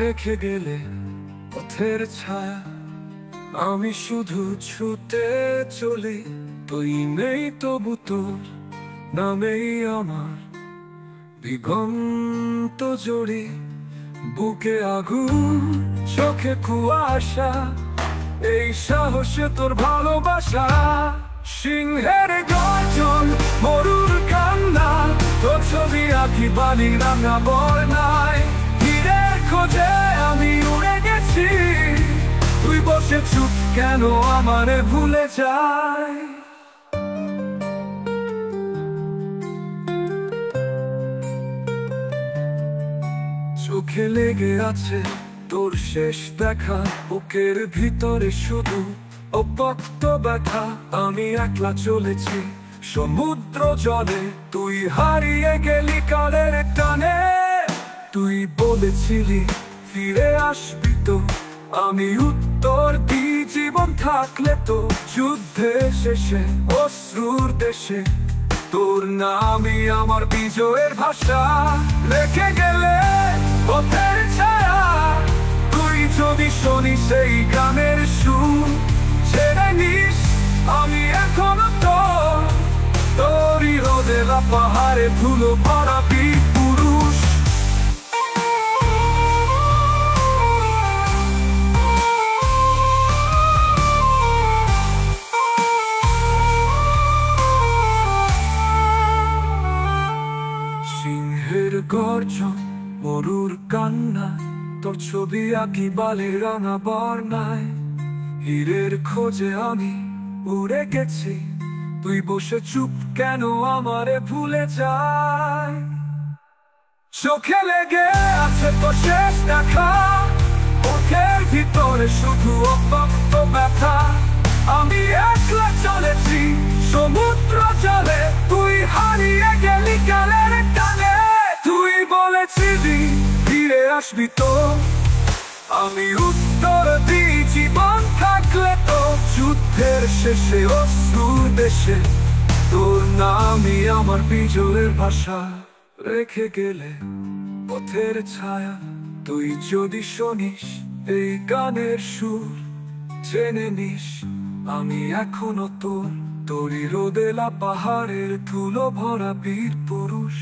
রেখে গেলে পথের ছায়া, আমি শুধু ছুটে চলি। তুই নেই তবু তোর নামেই আমার দিগন্ত জড়ি। বুকে আগুন, চোখে কুয়াশা, এই সাহসে তোর ভালোবাসা। সিংহের গর্জন, মরুর কান্না, তোর ছবি আঁকি বালি রাঙা বর্ণায়। হীরের খোঁজে আমি উড়ে গেছি, তুই বসে চুপ কেন আমারে ভুলে যায়। চোখে লেগে আছে তোর শেষ দেখা, বুকের ভিতরে শুধু অব্যক্ত ব্যথা। আমি একলা চলেছি সমুদ্র জলে, তুই হারিয়ে গেলি কালের টানে। তুই বলেছিলি ফিরে আসবি তো, আমি উত্তর দিই জীবন থাকলে তো। যুদ্ধের শেষে অশ্রুর দেশে তোর নামই আমার বিজয়ের ভাষা। রেখে গেলে পথের ছায়া, তুই যদি শুনিস সেই গানের সুর, ছেড়ে নিস আমি এখনো তোরই রোদেলা পাহাড়ে ধুলো ভরা বীর পুরুষ। সিংহের গর্জন, মরুর কান্না, তোর ছবি আঁকি বালি রাঙা বর্ণায়। হীরের খোঁজে আমি উড়ে গেছি, তুই বসে চুপ কেন আমারে ভুলে যায়। চোখে লেগে আছে তোর শেষ দেখা, বুকের ভিতরে শুধু অব্যক্ত ব্যথা। আমি একলা চলেছি সমুদ্র জলে, তুই হারিয়ে গেলি কালের টানে। তুই বলেছিলি ফিরে আসবি তো, আমি উত্তর দিই জীবন থাকলে তো। যুদ্ধের শেষে অশ্রুর দেশে তোর নামই আমার বিজয়ের ভাষা। রেখে গেলে পথের ছায়া, তুই যদি শুনিস এই গানের সুর, জেনে নিস আমি এখনো তোরই রোদেলা পাহাড়ের ধুলো ভরা বীর পুরুষ।